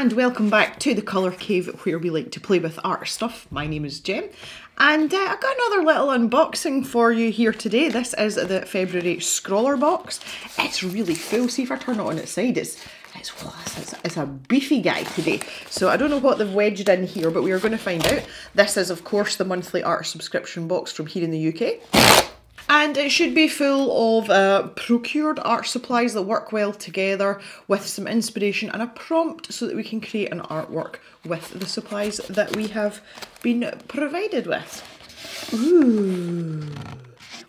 and welcome back to the Colour Cave, where we like to play with art stuff. My name is Jem, and I've got another little unboxing for you here today. This is the February scrawlrbox. It's really full. See if I turn it on its side, it's a beefy guy today. So I don't know what they've wedged in here, but we are going to find out. This is of course the monthly art subscription box from here in the UK. And it should be full of procured art supplies that work well together, with some inspiration and a prompt so that we can create an artwork with the supplies that we have been provided with. Ooh.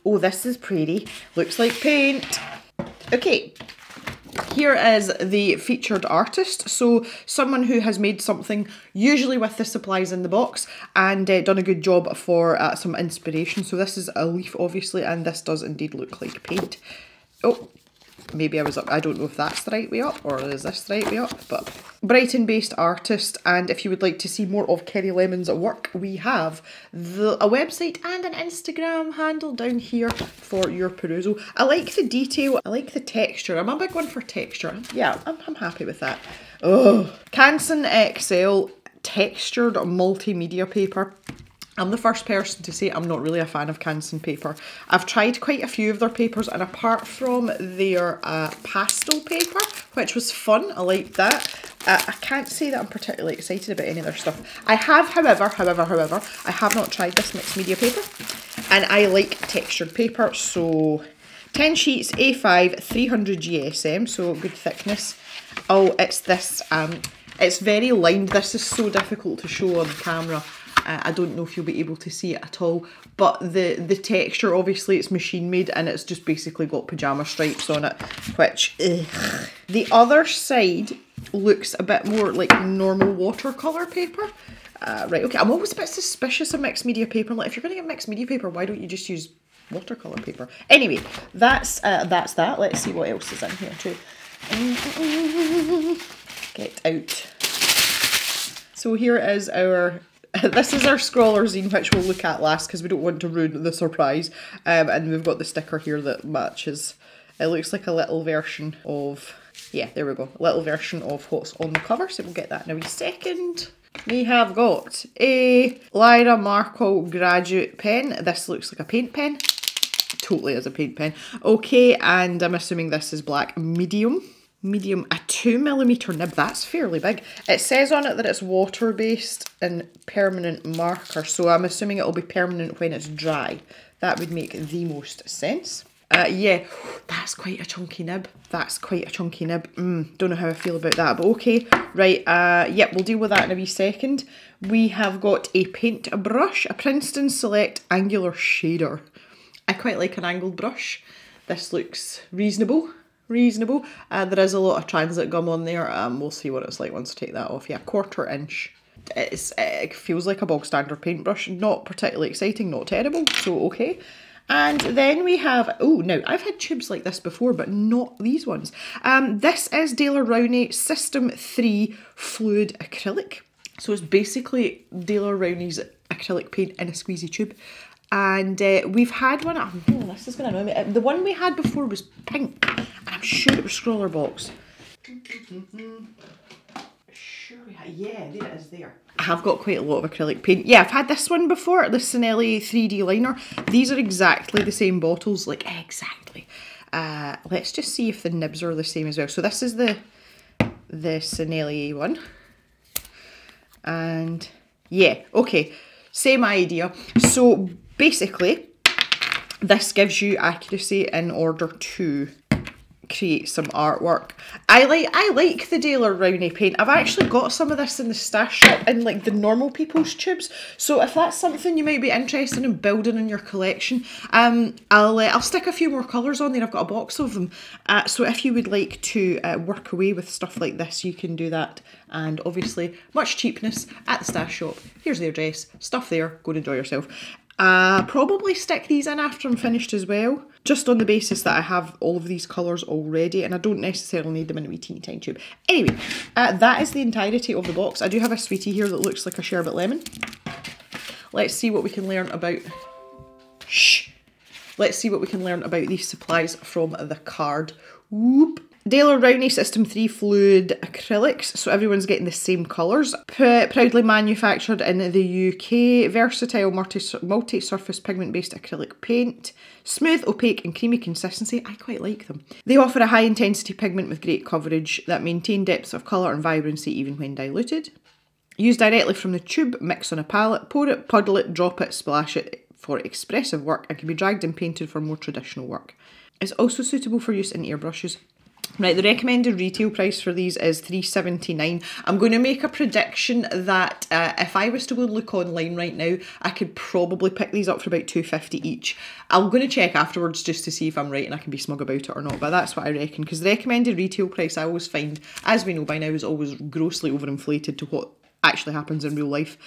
Oh, this is pretty. Looks like paint. Okay. Here is the featured artist, so someone who has made something, usually with the supplies in the box, and done a good job for some inspiration. So this is a leaf, obviously, and this does indeed look like paint. Oh, maybe I was up. I don't know if that's the right way up, or is this the right way up, but Brighton-based artist. And if you would like to see more of Kerry Lemon's work, we have a website and an Instagram handle down here for your perusal. I like the detail, I like the texture. I'm a big one for texture. Yeah, I'm happy with that. Oh, Canson XL textured multimedia paper. I'm the first person to say I'm not really a fan of Canson paper. I've tried quite a few of their papers, and apart from their pastel paper, which was fun, I liked that. I can't say that I'm particularly excited about any of their stuff. I have, however, I have not tried this mixed media paper, and I like textured paper. So 10 sheets, A5, 300 GSM, so good thickness. Oh, it's this, it's very lined. This is so difficult to show on camera. I don't know if you'll be able to see it at all, but the texture, obviously it's machine made, and it's just basically got pyjama stripes on it, which, ugh. The other side looks a bit more like normal watercolour paper. Right, okay, I'm always a bit suspicious of mixed media paper. Like, if you're going to get mixed media paper, why don't you just use watercolour paper? Anyway, that's that. Let's see what else is in here too. Get out. So here is our... This is our scrawler zine, which we'll look at last because we don't want to ruin the surprise. And we've got the sticker here that matches. It looks like a little version of... Yeah, there we go. A little version of what's on the cover. So we'll get that in a wee second. We have got a Lyra Markle graduate pen. This looks like a paint pen. Totally is a paint pen. Okay, and I'm assuming this is black medium. Medium, a 2mm nib, that's fairly big. It says on it that it's water-based and permanent marker, so I'm assuming it'll be permanent when it's dry. That would make the most sense. Yeah, that's quite a chunky nib. That's quite a chunky nib. Don't know how I feel about that, but okay. Right, yep, we'll deal with that in a wee second. We have got a paint brush, a Princeton Select Angular Shader. I quite like an angled brush. This looks reasonable. There is a lot of transit gum on there. We'll see what it's like once I take that off. Yeah, 1/4 inch. It feels like a bog standard paintbrush. Not particularly exciting, not terrible, so okay. And then we have, oh, now I've had tubes like this before, but not these ones. This is Daler Rowney System 3 Fluid Acrylic. So it's basically Daler Rowney's acrylic paint in a squeezy tube. And we've had one, oh, this is going to annoy me. The one we had before was pink, and I'm sure it was scrawlrbox. Sure we had, yeah, there it is there. I have got quite a lot of acrylic paint. Yeah, I've had this one before, the Sinelli 3D liner. These are exactly the same bottles, like exactly. Let's just see if the nibs are the same as well. So this is the Sinelli one. And yeah, okay, same idea. So basically, this gives you accuracy in order to create some artwork. I like the Daler Rowney paint. I've actually got some of this in the stash shop in like the normal people's tubes. So if that's something you might be interested in building in your collection, I'll stick a few more colours on there. I've got a box of them. So if you would like to work away with stuff like this, you can do that. And obviously, much cheapness at the stash shop. Here's the address. Stuff there. Go and enjoy yourself. Probably stick these in after I'm finished as well, just on the basis that I have all of these colours already and I don't necessarily need them in a wee teeny tiny tube. Anyway, that is the entirety of the box. I do have a sweetie here that looks like a Sherbet Lemon. Let's see what we can learn about... Shh! Let's see what we can learn about these supplies from the card. Whoop! Daler Rowney System 3 Fluid Acrylics, so everyone's getting the same colours. Proudly manufactured in the UK. Versatile multi-surface pigment-based acrylic paint. Smooth, opaque and creamy consistency. I quite like them. They offer a high-intensity pigment with great coverage that maintain depths of colour and vibrancy even when diluted. Use directly from the tube, mix on a palette, pour it, puddle it, drop it, splash it for expressive work and can be dragged and painted for more traditional work. It's also suitable for use in airbrushes. Right, the recommended retail price for these is $3.79. I'm going to make a prediction that if I was to go look online right now, I could probably pick these up for about $2.50 each. I'm going to check afterwards just to see if I'm right and I can be smug about it or not, but that's what I reckon, because the recommended retail price I always find, as we know by now, is always grossly overinflated to what actually happens in real life.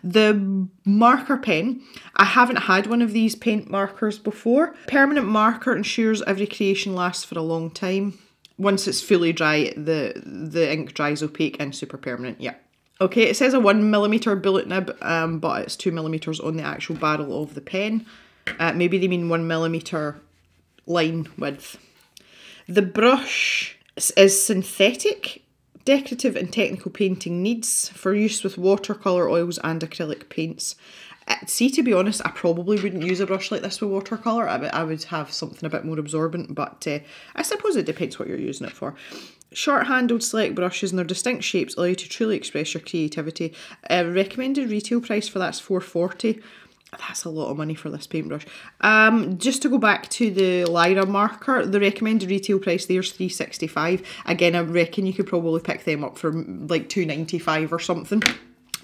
The marker pen, I haven't had one of these paint markers before. Permanent marker ensures every creation lasts for a long time. Once it's fully dry, the ink dries opaque and super permanent, yeah. Okay, it says a 1mm bullet nib, but it's 2mm on the actual barrel of the pen. Maybe they mean 1mm line width. The brush is synthetic, decorative and technical painting needs for use with watercolour, oils and acrylic paints. See, to be honest, I probably wouldn't use a brush like this with watercolour. I would have something a bit more absorbent, but I suppose it depends what you're using it for. Short-handled select brushes and their distinct shapes allow you to truly express your creativity. Recommended retail price for that's $4.40. That's a lot of money for this paintbrush. Just to go back to the Lyra marker, the recommended retail price there's $3.65. Again, I reckon you could probably pick them up for like $2.95 or something.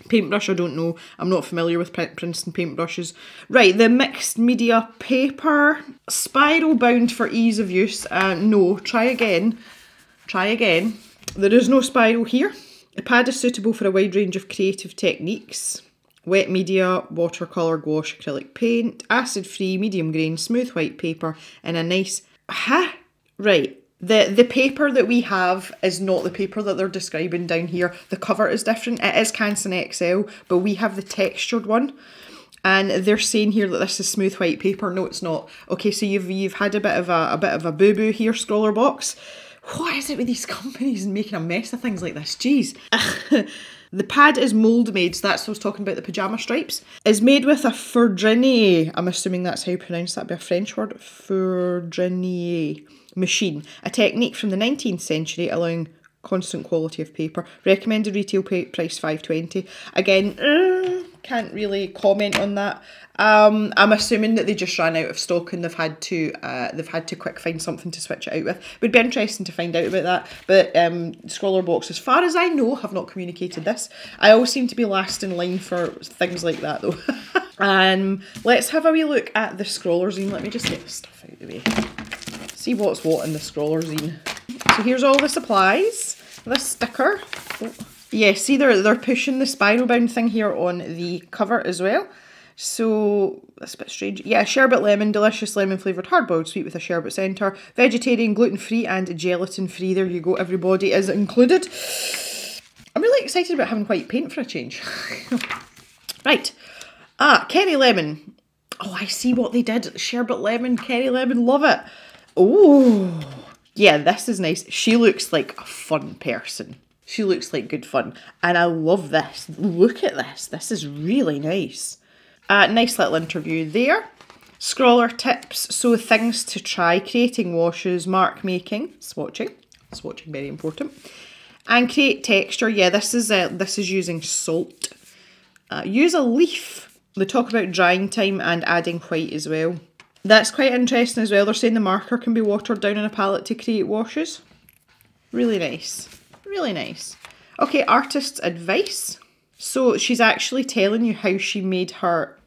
Paintbrush, I don't know. I'm not familiar with Princeton paintbrushes. Right, the mixed media paper. Spiral bound for ease of use. No, try again. Try again. There is no spiral here. The pad is suitable for a wide range of creative techniques. Wet media, watercolour, gouache, acrylic paint, acid-free, medium grain, smooth white paper, and a nice... Right. The paper that we have is not the paper that they're describing down here. The cover is different. It is Canson XL, but we have the textured one. And they're saying here that this is smooth white paper. No, it's not. Okay, so you've had a bit of a boo-boo here, scrawlrbox. What is it with these companies and making a mess of things like this? Jeez. The pad is mould made, so that's what I was talking about, the pyjama stripes. Is made with a Fourdrinier. I'm assuming that's how you pronounce that. That'd be a French word. Fourdrinier machine. A technique from the 19th century allowing constant quality of paper. Recommended retail price $5.20. Again, can't really comment on that. I'm assuming that they just ran out of stock and they've had to quick find something to switch it out with. Would be interesting to find out about that. But scrawlrbox, as far as I know, have not communicated this. I always seem to be last in line for things like that though. Let's have a wee look at the scroller zine. Let me just get this stuff out of the way. See what's what in the scroller zine. So here's all the supplies. This sticker. Oh. Yeah, see they're pushing the spiral bound thing here on the cover as well. So that's a bit strange. Yeah, Sherbet Lemon, delicious lemon flavoured hard-boiled sweet with a sherbet centre. Vegetarian, gluten-free and gelatin-free. There you go, everybody is included. I'm really excited about having white paint for a change. Right. Kerry lemon. Oh, I see what they did. Sherbet lemon, Kerry lemon, love it. Oh, yeah, this is nice. She looks like a fun person. She looks like good fun. And I love this. Look at this. This is really nice. Nice little interview there. Scrawler tips. So things to try. Creating washes, mark making, swatching. Swatching, very important. And create texture. Yeah, this is using salt. Use a leaf. They talk about drying time and adding white as well. That's quite interesting as well. They're saying the marker can be watered down in a palette to create washes. Really nice. Really nice. Okay, artist's advice. So she's actually telling you how she made her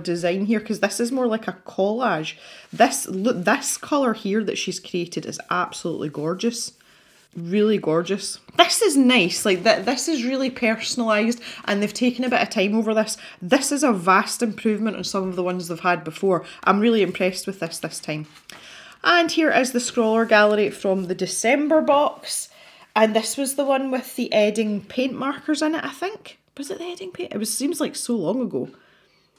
design here, because this is more like a collage. This colour here that she's created is absolutely gorgeous. Really gorgeous. This is nice, like this is really personalised and they've taken a bit of time over this. This is a vast improvement on some of the ones they've had before. I'm really impressed with this time. And here is the scrawler gallery from the December box. And this was the one with the Edding paint markers in it, I think. Was it the Edding paint? It seems like so long ago.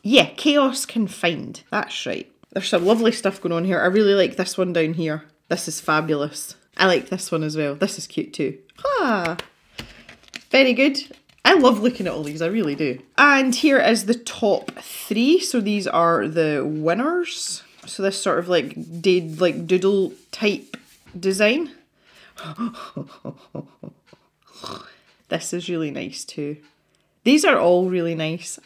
Yeah, Chaos Confined. That's right. There's some lovely stuff going on here. I really like this one down here. This is fabulous. I like this one as well. This is cute too. Ah, very good. I love looking at all these, I really do. And here is the top 3. So these are the winners. So this sort of like doodle type design. This is really nice too. These are all really nice.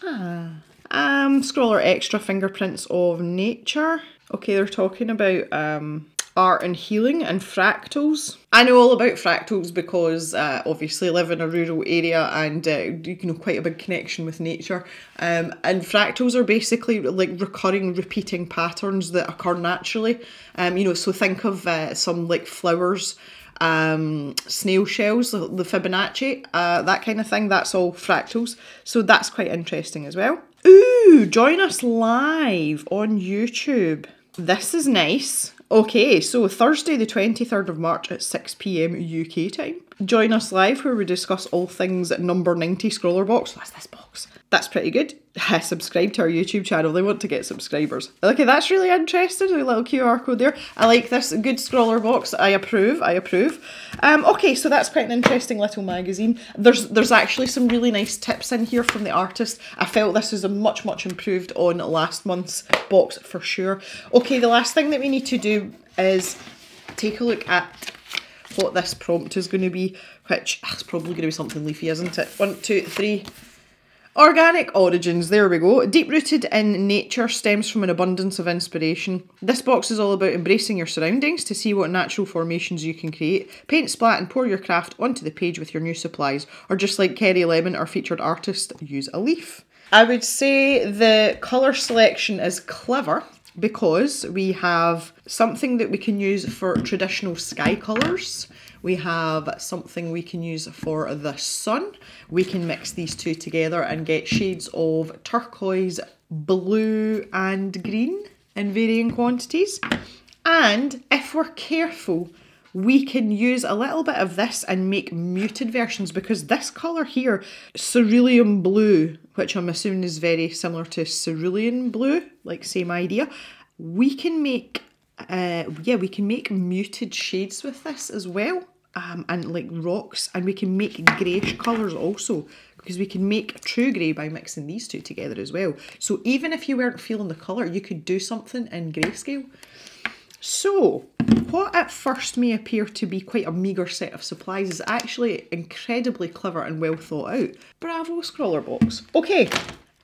Scrawler Extra Fingerprints of Nature. Okay, they're talking about art and healing and fractals. I know all about fractals because obviously I live in a rural area and you know, quite a big connection with nature. And fractals are basically like recurring, repeating patterns that occur naturally. You know, so think of some like flowers, snail shells, the Fibonacci, that kind of thing. That's all fractals. So that's quite interesting as well. Ooh, join us live on YouTube. This is nice. Okay, so Thursday the 23rd of March at 6 PM UK time. Join us live where we discuss all things number 90 scrawlrbox. That's this box. That's pretty good. Subscribe to our YouTube channel. They want to get subscribers. Okay, that's really interesting. A little QR code there. I like this. Good scrawlrbox. I approve. I approve. Okay, so that's quite an interesting little magazine. There's actually some really nice tips in here from the artist. I felt this is a much improved on last month's box for sure. Okay, the last thing that we need to do is take a look at what this prompt is going to be, which is probably going to be something leafy, isn't it? 1, 2, 3. Organic origins, there we go. Deep-rooted in nature, stems from an abundance of inspiration. This box is all about embracing your surroundings to see what natural formations you can create. Paint, splat and pour your craft onto the page with your new supplies. Or just like Sherbet Lemon, our featured artist, use a leaf. I would say the colour selection is clever because we have something that we can use for traditional sky colours. We have something we can use for the sun. We can mix these two together and get shades of turquoise, blue and green in varying quantities. And if we're careful, we can use a little bit of this and make muted versions because this colour here, cerulean blue, which I'm assuming is very similar to cerulean blue, like same idea. We can make, we can make muted shades with this as well. And like rocks, and we can make greyish colours also because we can make true grey by mixing these two together as well. So even if you weren't feeling the colour, you could do something in greyscale. So what at first may appear to be quite a meagre set of supplies is actually incredibly clever and well thought out. Bravo, scrawlrbox. Okay,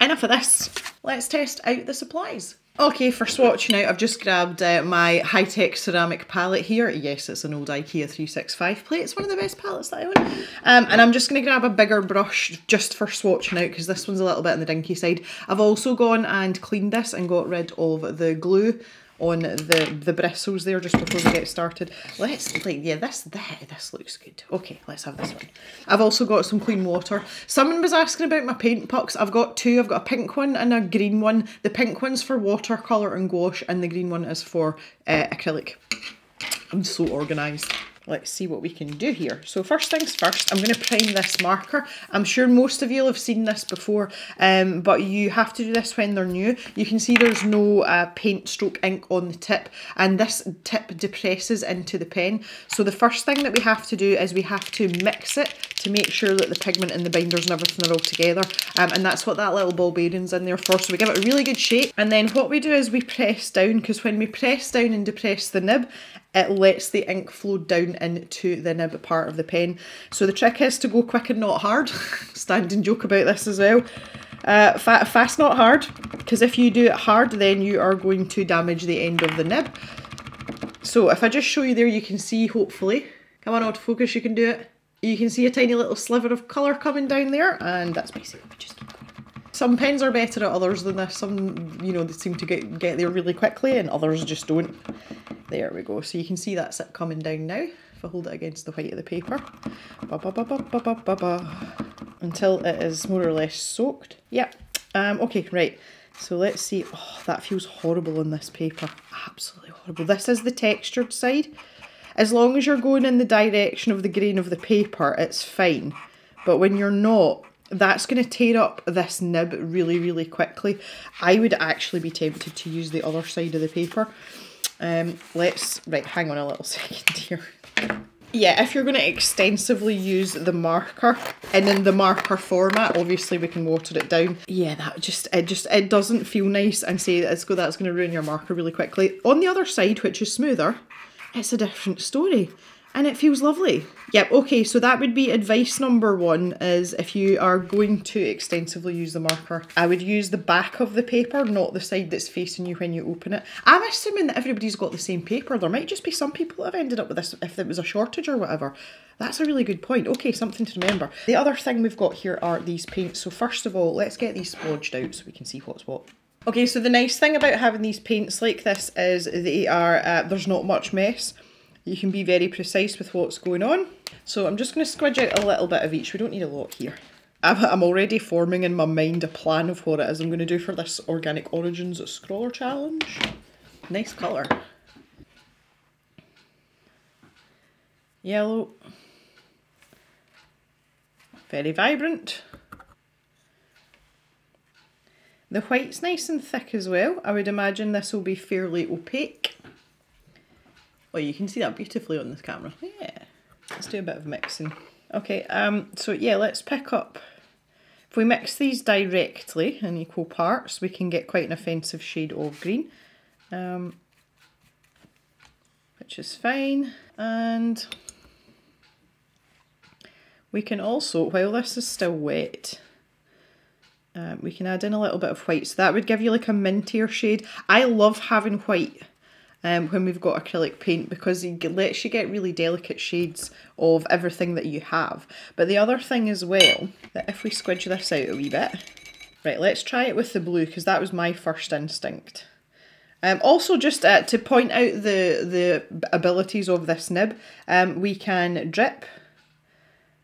enough of this. Let's test out the supplies. Okay, for swatching out, I've just grabbed my high-tech ceramic palette here. Yes, it's an old IKEA 365 plate. It's one of the best palettes that I own. And I'm just going to grab a bigger brush just for swatching out because this one's a little bit on the dinky side. I've also gone and cleaned this and got rid of the glue on the bristles there just before we get started. Let's, like, yeah, this looks good. Okay, let's have this one. I've also got some clean water. Someone was asking about my paint pucks. I've got two. I've got a pink one and a green one. The pink one's for watercolour and gouache and the green one is for acrylic. I'm so organised. Let's see what we can do here. So first things first, I'm going to prime this marker. I'm sure most of you will have seen this before, but you have to do this when they're new. You can see there's no paint stroke ink on the tip, and this tip depresses into the pen. So the first thing that we have to do is we have to mix it to make sure that the pigment and the binders and everything are all together. And that's what that little ball bearing's in there for. So we give it a really good shake. And then what we do is we press down, because when we press down and depress the nib, it lets the ink flow down into the nib part of the pen. So the trick is to go quick and not hard. Standing joke about this as well. Fast, not hard, because if you do it hard, then you are going to damage the end of the nib. So if I just show you there, you can see, hopefully, come on, autofocus, you can do it. You can see a tiny little sliver of colour coming down there, and that's basically, just keep going. Some pens are better at others than this. Some, you know, they seem to get there really quickly, and others just don't. There we go. So you can see that's it coming down now. If I hold it against the white of the paper. Until it is more or less soaked. Yep. Okay, right. So let's see. Oh, that feels horrible on this paper. Absolutely horrible. This is the textured side. As long as you're going in the direction of the grain of the paper, it's fine. But when you're not, that's going to tear up this nib really, really quickly. I would actually be tempted to use the other side of the paper. Right, hang on a little second here. Yeah, if you're going to extensively use the marker and in the marker format, obviously we can water it down. Yeah, it doesn't feel nice, and say that's going to ruin your marker really quickly. On the other side, which is smoother, it's a different story. And it feels lovely. Yep, okay, so that would be advice number 1, is if you are going to extensively use the marker, I would use the back of the paper, not the side that's facing you when you open it. I'm assuming that everybody's got the same paper. There might just be some people that have ended up with this if there was a shortage or whatever. That's a really good point. Okay, something to remember. The other thing we've got here are these paints. So first of all, let's get these splodged out so we can see what's what. Okay, so the nice thing about having these paints like this is they are, there's not much mess. You can be very precise with what's going on. So I'm just going to squidge out a little bit of each. We don't need a lot here. I'm already forming in my mind a plan of what it is I'm going to do for this Organic Origins Scrawler Challenge. Nice colour. Yellow. Very vibrant. The white's nice and thick as well. I would imagine this will be fairly opaque. Oh, you can see that beautifully on this camera. Yeah. Let's do a bit of mixing. Okay, so yeah, let's pick up. If we mix these directly in equal parts, we can get quite an offensive shade of green. Which is fine. And we can also, while this is still wet, we can add in a little bit of white. So that would give you like a mintier shade. I love having white when we've got acrylic paint, because it lets you get really delicate shades of everything that you have. But the other thing as well, that if we squidge this out a wee bit, right, let's try it with the blue, because that was my first instinct. Also, just to point out the abilities of this nib, we can drip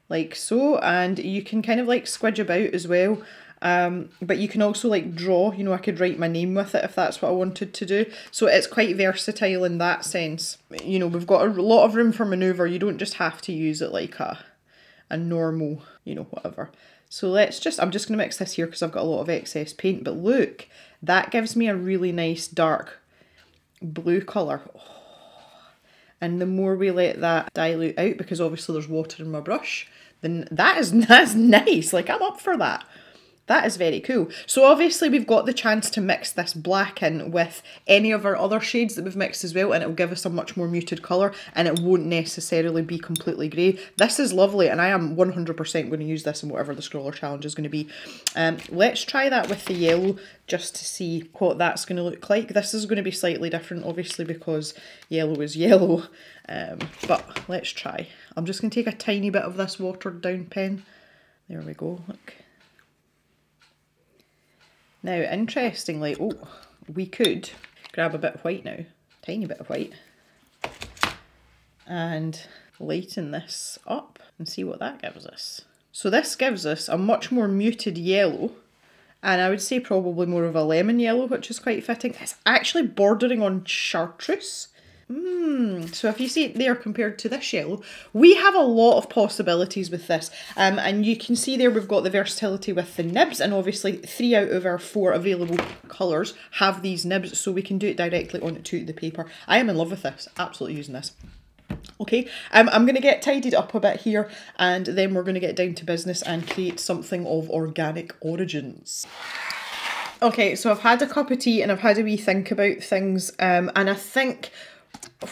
like so, and you can kind of like squidge about as well. But you can also like draw, you know, I could write my name with it if that's what I wanted to do. So it's quite versatile in that sense. You know, we've got a lot of room for manoeuvre. You don't just have to use it like a normal, you know, whatever. So let's just, I'm just going to mix this here because I've got a lot of excess paint. But look, that gives me a really nice dark blue colour. Oh. And the more we let that dilute out, because obviously there's water in my brush, then that's nice. Like, I'm up for that. That is very cool. So obviously we've got the chance to mix this black in with any of our other shades that we've mixed as well, and it'll give us a much more muted colour, and it won't necessarily be completely grey. This is lovely, and I am 100% going to use this in whatever the Scrawler Challenge is going to be. Let's try that with the yellow just to see what that's going to look like. This is going to be slightly different, obviously, because yellow is yellow. But let's try. I'm just going to take a tiny bit of this watered down pen. There we go, look. Now, interestingly, oh, we could grab a bit of white now, tiny bit of white, and lighten this up and see what that gives us. So this gives us a much more muted yellow, and I would say probably more of a lemon yellow, which is quite fitting. It's actually bordering on chartreuse. So if you see it there compared to this yellow, we have a lot of possibilities with this. And you can see there we've got the versatility with the nibs, and obviously 3 out of our 4 available colours have these nibs, so we can do it directly onto the paper. I am in love with this, absolutely using this. Okay, I'm going to get tidied up a bit here, and then we're going to get down to business and create something of Organic Origins. Okay, so I've had a cup of tea and I've had a wee think about things, and I think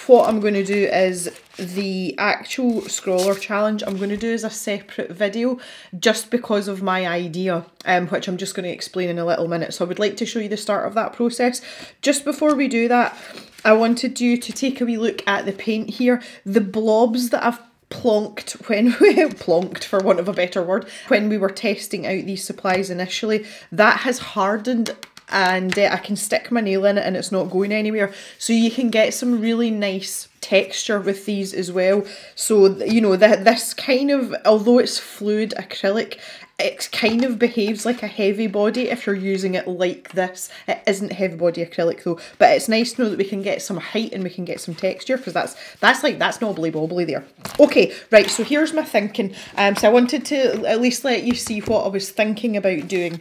what I'm going to do is the actual Scrawler Challenge I'm going to do as a separate video, just because of my idea, which I'm just going to explain in a little minute. So I would like to show you the start of that process. Just before we do that, I wanted you to take a wee look at the paint here. The blobs that I've plonked when we plonked, for want of a better word, when we were testing out these supplies initially, that has hardened, and I can stick my nail in it and it's not going anywhere. So you can get some really nice texture with these as well. So, you know, this kind of, although it's fluid acrylic, it kind of behaves like a heavy body if you're using it like this. It isn't heavy body acrylic though, but it's nice to know that we can get some height and we can get some texture, because that's knobbly bobbly there. Okay, right, so here's my thinking. So I wanted to at least let you see what I was thinking about doing,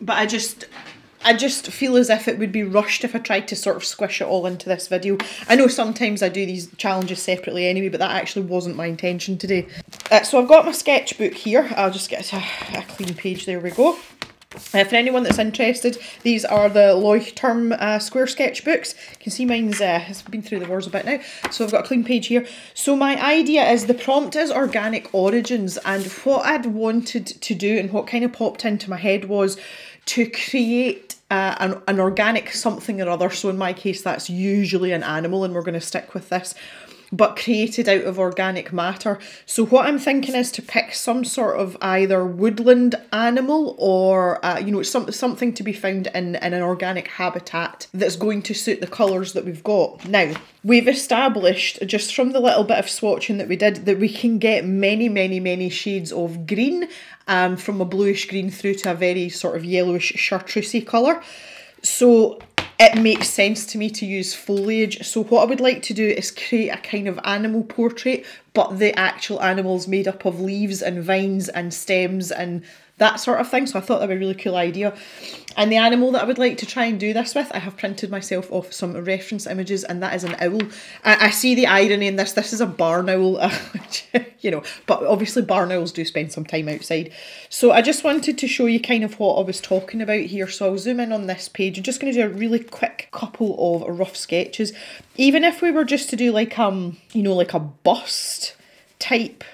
but I just feel as if it would be rushed if I tried to sort of squish it all into this video. I know sometimes I do these challenges separately anyway, but that actually wasn't my intention today. So I've got my sketchbook here. I'll just get a clean page, there we go. For anyone that's interested, these are the Leuchtturm square sketchbooks. You can see mine's has been through the wars a bit now, so I've got a clean page here. So my idea is, the prompt is organic origins, and what I'd wanted to do and what kind of popped into my head was to create an organic something or other. So in my case, that's usually an animal, and we're going to stick with this, but created out of organic matter. So what I'm thinking is to pick some sort of either woodland animal or, you know, something to be found in an organic habitat that's going to suit the colours that we've got. Now, we've established, just from the little bit of swatching that we did, that we can get many shades of green, from a bluish green through to a very sort of yellowish chartreusey colour. So it makes sense to me to use foliage. So what I would like to do is create a kind of animal portrait, but the actual animal's made up of leaves and vines and stems and that sort of thing. So I thought that would be a really cool idea. And the animal that I would like to try and do this with, I have printed myself off some reference images, and that is an owl. I see the irony in this. This is a barn owl, you know, but obviously barn owls do spend some time outside. So I just wanted to show you kind of what I was talking about here. So I'll zoom in on this page. I'm just going to do a really quick couple of rough sketches. Even if we were just to do like, you know, like a bust type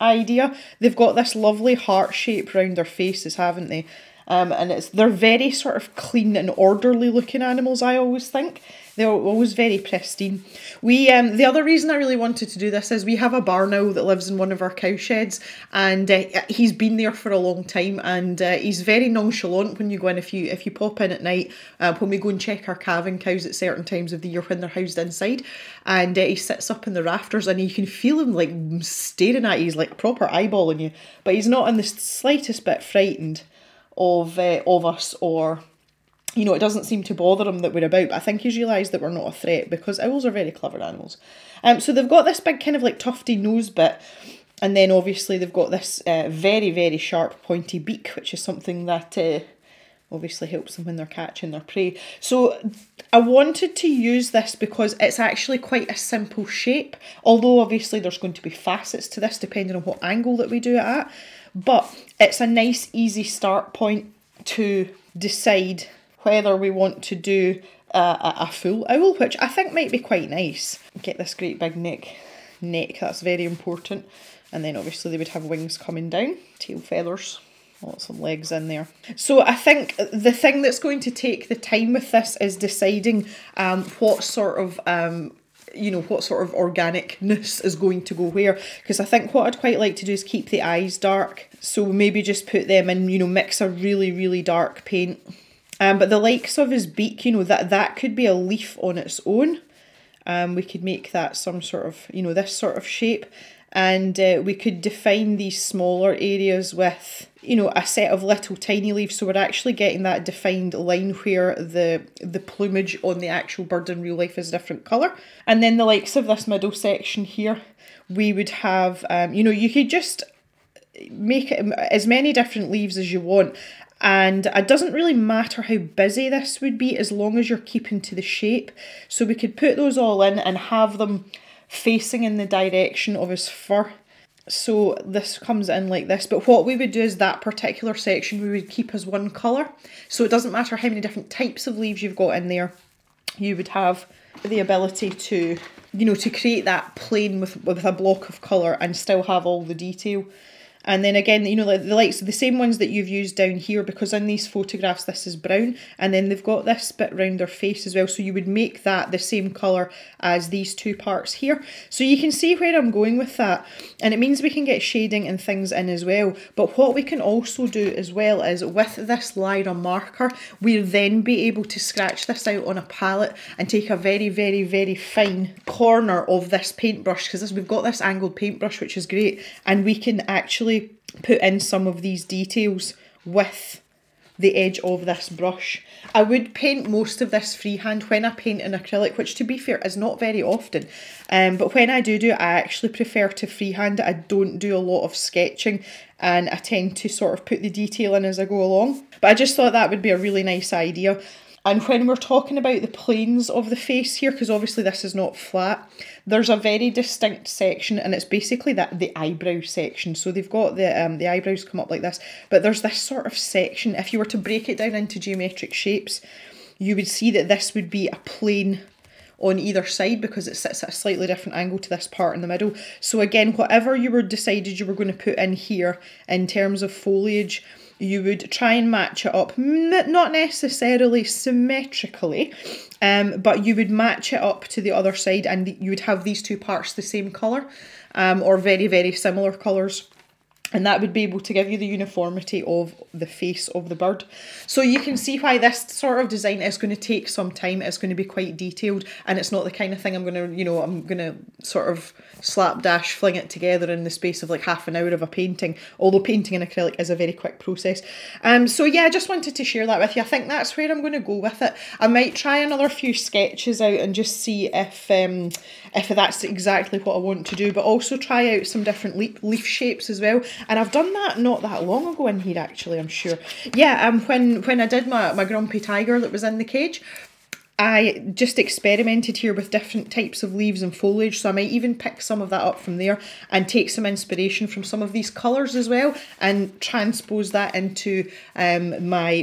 idea, they've got this lovely heart shape around their faces, haven't they? And they're very sort of clean and orderly looking animals, I always think. They're always very pristine. The other reason I really wanted to do this is we have a barn owl that lives in one of our cow sheds, and he's been there for a long time, and he's very nonchalant when you go in. If you pop in at night, when we go and check our calving cows at certain times of the year when they're housed inside, and he sits up in the rafters and you can feel him like staring at you, he's like proper eyeballing you, but he's not in the slightest bit frightened of us, or, you know, it doesn't seem to bother him that we're about. But I think he's realised that we're not a threat, because owls are very clever animals. So they've got this big kind of like tufty nose bit, and then obviously they've got this very sharp pointy beak, which is something that obviously helps them when they're catching their prey. So I wanted to use this because it's actually quite a simple shape, although obviously there's going to be facets to this depending on what angle that we do it at. But it's a nice easy start point to decide whether we want to do a full owl, which I think might be quite nice. Get this great big neck, that's very important. And then obviously they would have wings coming down, tail feathers, some legs in there. So I think the thing that's going to take the time with this is deciding what sort of you know, what sort of organicness is going to go where, because I think what I'd quite like to do is keep the eyes dark, so maybe just put them in, you know, mix a really dark paint. But the likes of his beak, you know, that could be a leaf on its own. We could make that some sort of, you know, this sort of shape, and we could define these smaller areas with, you know, a set of little tiny leaves, so we're actually getting that defined line where the plumage on the actual bird in real life is a different colour. And then the likes of this middle section here, we would have, you know, you could just make it as many different leaves as you want, and it doesn't really matter how busy this would be as long as you're keeping to the shape. So we could put those all in and have them facing in the direction of his fur. So this comes in like this, but what we would do is that particular section we would keep as one colour. So it doesn't matter how many different types of leaves you've got in there, you would have the ability to, you know, to create that plane with a block of colour and still have all the detail. And then again, you know, like the likes of the same ones that you've used down here, because in these photographs this is brown, and then they've got this bit round their face as well, so you would make that the same colour as these two parts here. So you can see where I'm going with that, and it means we can get shading and things in as well. But what we can also do as well is with this Lyra marker, we'll then be able to scratch this out on a palette and take a very fine corner of this paintbrush, because we've got this angled paintbrush, which is great, and we can actually put in some of these details with the edge of this brush. I would paint most of this freehand when I paint in acrylic, which to be fair is not very often. But when I do it, I actually prefer to freehand it. I don't do a lot of sketching, and I tend to sort of put the detail in as I go along. But I just thought that would be a really nice idea. And when we're talking about the planes of the face here, because obviously this is not flat, there's a very distinct section, and it's basically the eyebrow section. So they've got the eyebrows come up like this, but there's this sort of section. If you were to break it down into geometric shapes, you would see that this would be a plane on either side because it sits at a slightly different angle to this part in the middle. So again, whatever you were decided you were going to put in here in terms of foliage, you would try and match it up, not necessarily symmetrically, but you would match it up to the other side, and you would have these two parts the same colour, or very, very similar colours. And that would be able to give you the uniformity of the face of the bird. So you can see why this sort of design is going to take some time. It's going to be quite detailed, and it's not the kind of thing I'm going to, you know, I'm going to sort of slapdash fling it together in the space of like half an hour of a painting, although painting in acrylic is a very quick process. So yeah, I just wanted to share that with you. I think that's where I'm going to go with it. I might try another few sketches out and just see if that's exactly what I want to do, but also try out some different leaf shapes as well. And I've done that not that long ago in here, actually, I'm sure. Yeah, when I did my grumpy tiger that was in the cage, I just experimented here with different types of leaves and foliage, so I might even pick some of that up from there and take some inspiration from some of these colours as well and transpose that into my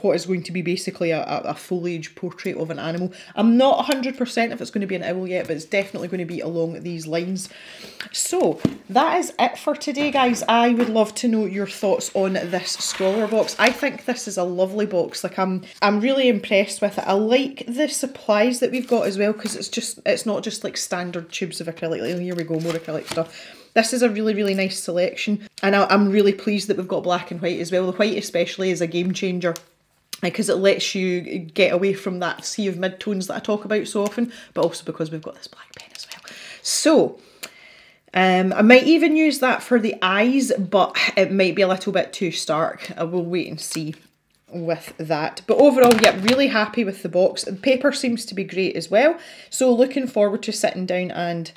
what is going to be basically a foliage portrait of an animal. I'm not 100% if it's going to be an owl yet, but it's definitely going to be along these lines. So that is it for today, guys. I would love to know your thoughts on this scrawler box. I think this is a lovely box. Like I'm really impressed with it. I like the supplies that we've got as well, because it's not just like standard tubes of acrylic. Like, here we go, more acrylic stuff. This is a really, really nice selection, and I'm really pleased that we've got black and white as well. The white especially is a game changer, because it lets you get away from that sea of mid-tones that I talk about so often, but also because we've got this black pen as well. So I might even use that for the eyes, but it might be a little bit too stark. I will wait and see with that. But overall, yeah, really happy with the box. The paper seems to be great as well, so looking forward to sitting down and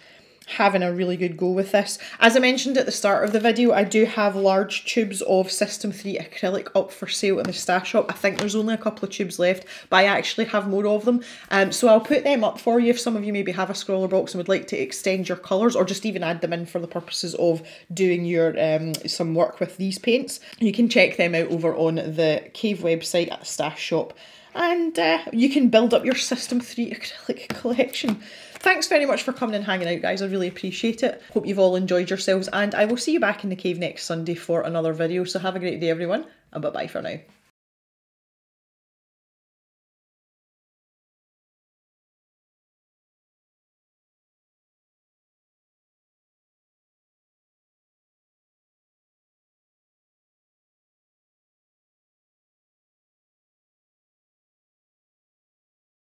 having a really good go with this. As I mentioned at the start of the video, I do have large tubes of System 3 acrylic up for sale in the stash shop. I think there's only a couple of tubes left, but I actually have more of them. So I'll put them up for you if some of you maybe have a scrawler box and would like to extend your colours, or just even add them in for the purposes of doing your some work with these paints. You can check them out over on the Cave website at the stash shop, and you can build up your System 3 acrylic collection. Thanks very much for coming and hanging out, guys. I really appreciate it. Hope you've all enjoyed yourselves, and I will see you back in the cave next Sunday for another video. So have a great day, everyone, and bye-bye for now.